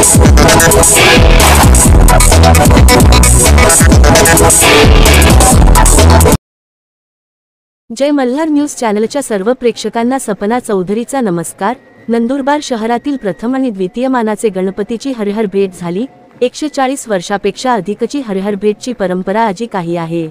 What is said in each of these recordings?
जय Malhar news चॅनलच्या सर्व प्रेक्षकांना सपना चौधरीचा नमस्कार। नंदुरबार शहरातील प्रथम आणि द्वितीय मानाचे गणपतीची हरिहर भेट झाली। 140 वर्षापेक्षा अधिकची हरिहर भेटची परंपरा आजी काही आहे।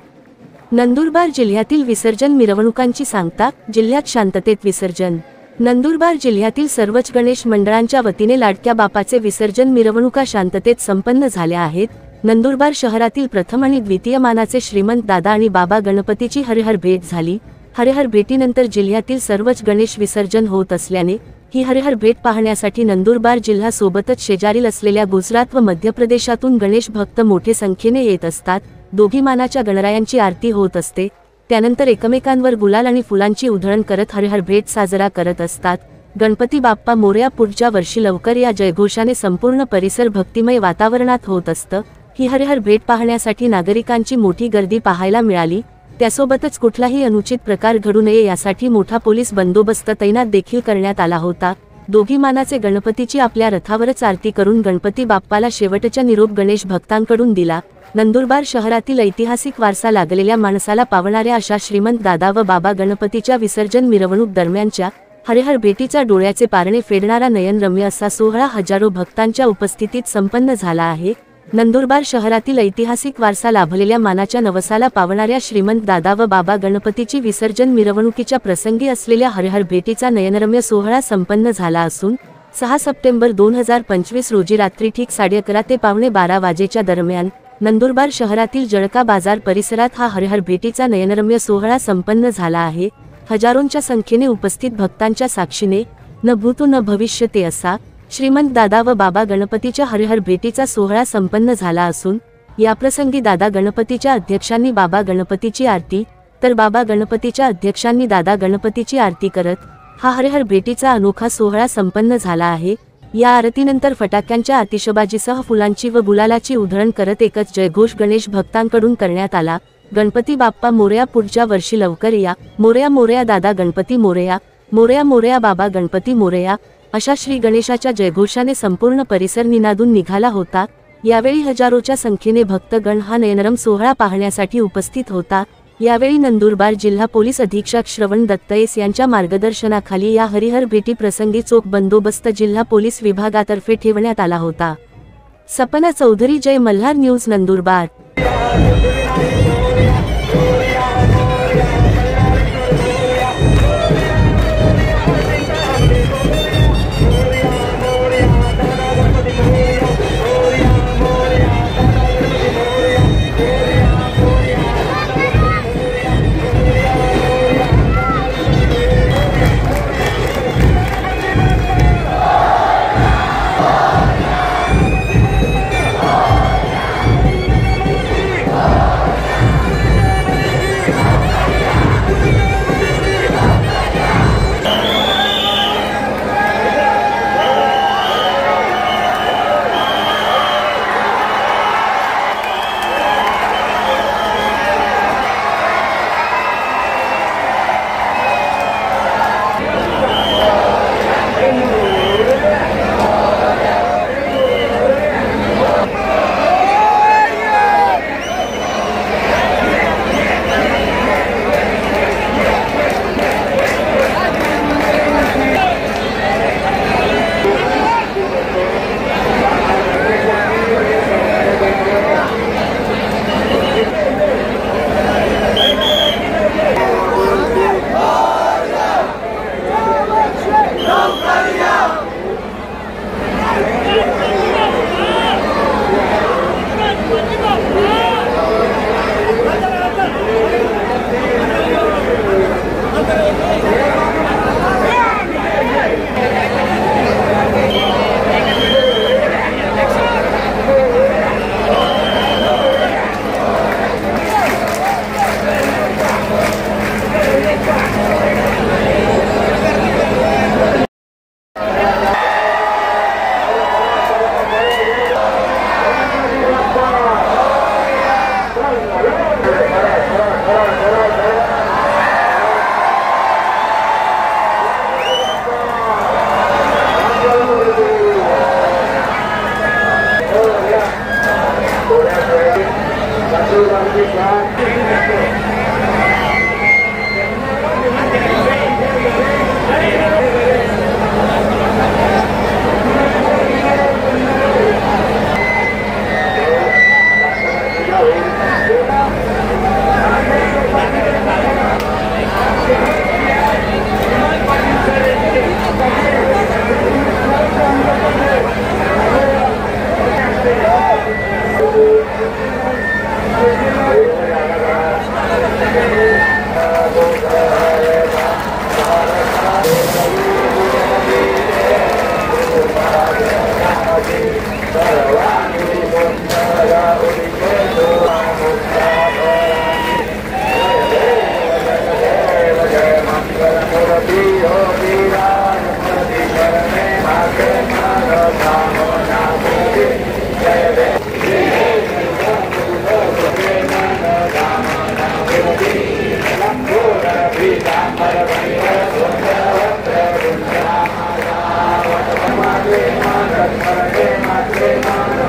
नंदुरबार जिल्ह्यातील विसर्जन मिरवणुकांची सांगता, जिल्ह्यात शांततेत विसर्जन। नंदुरबार जिल्ह्यातील सर्वच गणेश मंडळांच्या वतीने लाडक्या बापाचे विसर्जन मिरवणुका शांततेत संपन्न झाल्या आहेत। नंदुरबार शहरातील प्रथम आणि द्वितीय मानाचे श्रीमंत दादा आणि बाबा गणपतीची हरिहर भेट झाली। हरिहर भेटीनंतर जिल्ह्यातील सर्वच गणेश विसर्जन होत असल्याने ही हरिहर भेट पाहण्यासाठी नंदुरबार जिल्हा सोबतच शेजारील असलेल्या गुजरात व मध्य प्रदेशातून गणेश भक्त मोठे संख्येने येत असतात। दोघी मानाच्या गणरायांची आरती होत असते, त्यानंतर एकमेकांवर गुलाल आणि फुलांची उधळण करत हरिहर भेट साजरा करत असतात। गणपती बाप्पा मोरया पुढच्या वर्षी लवकर या जयघोषाने संपूर्ण परिसर भक्तिमय वातावरणात होत असतं। ही हरिहर भेट पाहण्यासाठी नागरिकांची मोठी गर्दी पाहायला मिळाली। त्यासोबतच कुठलाही अनुचित प्रकार घडू नये यासाठी मोठा पोलीस बंदोबस्त तैनात देखील करण्यात आला होता। दोघी मानाचे गणपतीची आपल्या रथावरच आरती करून गणपती बाप्पाला शेवटचा निरोप गणेश भक्तांकडून दिला। नंदुरबार शहरातील ऐतिहासिक वारसा लागलेल्या माणसाला पावणाऱ्या अशा श्रीमंत दादा व बाबा गणपतीच्या विसर्जन मिरवणूक दरम्यानच्या हरिहर भेटीचा डोळ्याचे पारणे फेडणारा नयनरम्य असा सोहळा हजारो भक्तांच्या उपस्थितीत संपन्न झाला आहे। नंदुरबार शहरातील ऐतिहासिक वारसा लाभलेल्या मानाच्या नवसाला पावणाऱ्या श्रीमंत दादा व बाबा गणपतीची विसर्जन मिरवणुकीच्या प्रसंगी असलेल्या हरिहर भेटीचा नयनरम्य सोहळा संपन्न झाला असून 6 सप्टेंबर 2025 रोजी रात्री ठीक 11:30 ते पावणे 12 वाजेच्या दरम्यान नंदुरबार शहरातील जळका बाजार परिसरात हा हरिहर भेटीचा नयनरम्य सोहळा संपन्न झाला आहे। हजारोंच्या संख्येने उपस्थित भक्तांच्या साक्षीने न भूतो न भविष्यते असा श्रीमंत दादा व बाबा गणपतीच्या हरिहर भेटीचा सोहळा संपन्न झाला असून याप्रसंगी दादा गणपतीच्या अध्यक्षांनी बाबा गणपतीची आरती तर बाबा गणपतीच्या अध्यक्षांनी दादा गणपतीची आरती करत हा हरिहर भेटीचा अनोखा सोहळा संपन्न झाला आहे। या आरतीनंतर फटाक्यांच्या आतिषबाजीसह फुलांची व गुलालाची उधळण करत एकच जयघोष गणेश भक्तांकडून करण्यात आला। गणपती बाप्पा मोरया पुढच्या वर्षी लवकर या, मोरया मोरया दादा गणपती मोरया, मोरया मोरया बाबा गणपती मोरया अशा श्री गणेशाच्या जयघोषाने संपूर्ण परिसर निनादून निघाला होता। यावेळी हजारोच्या संख्येने भक्तगण हा नयनरम्य सोहळा पाहण्यासाठी उपस्थित होता। यावेळी नंदुरबार जिल्हा पोलीस अधीक्षक श्रवण दत्तयेस यांच्या मार्गदर्शनाखाली या हरिहर भेटी प्रसंगी चोख बंदोबस्त जिल्हा पोलीस विभागातर्फे ठेवण्यात आला होता। Sapna Chaudhary, Jai Malhar news, Nandurbar. Moria, Moria, Moria,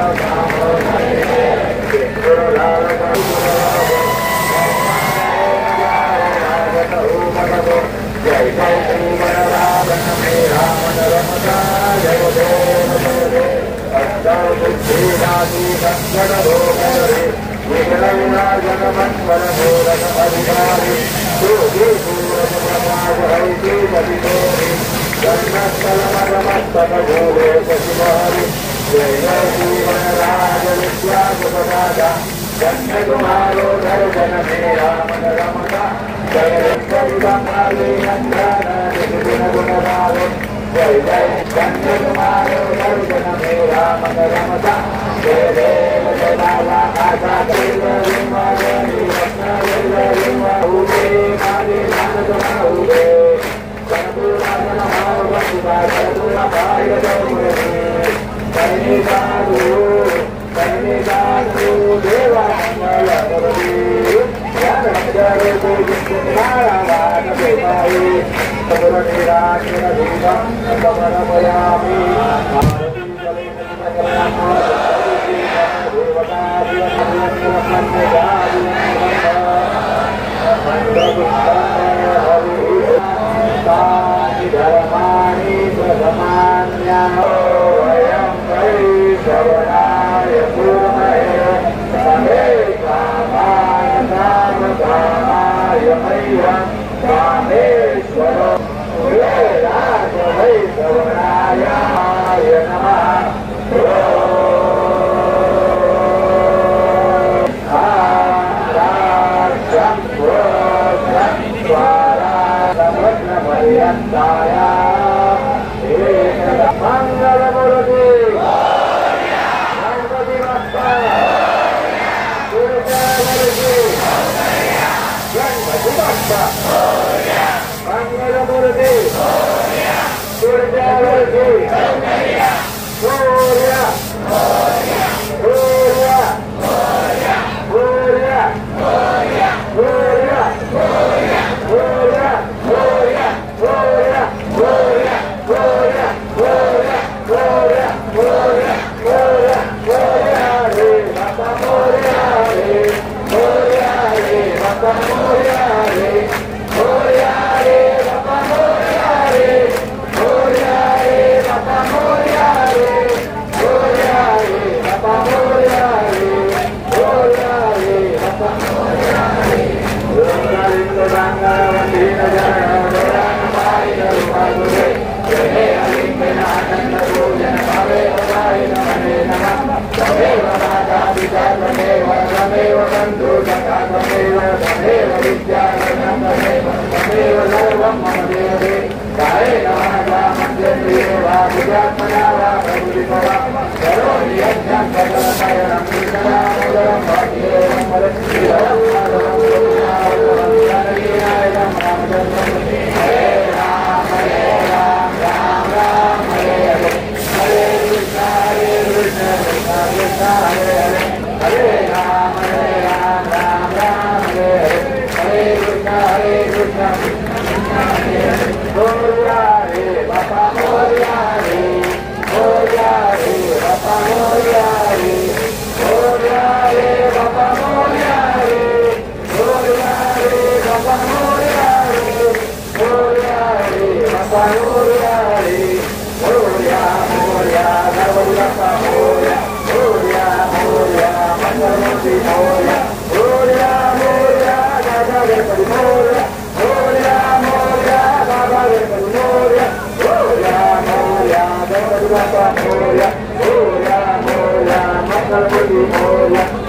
Moria, Moria,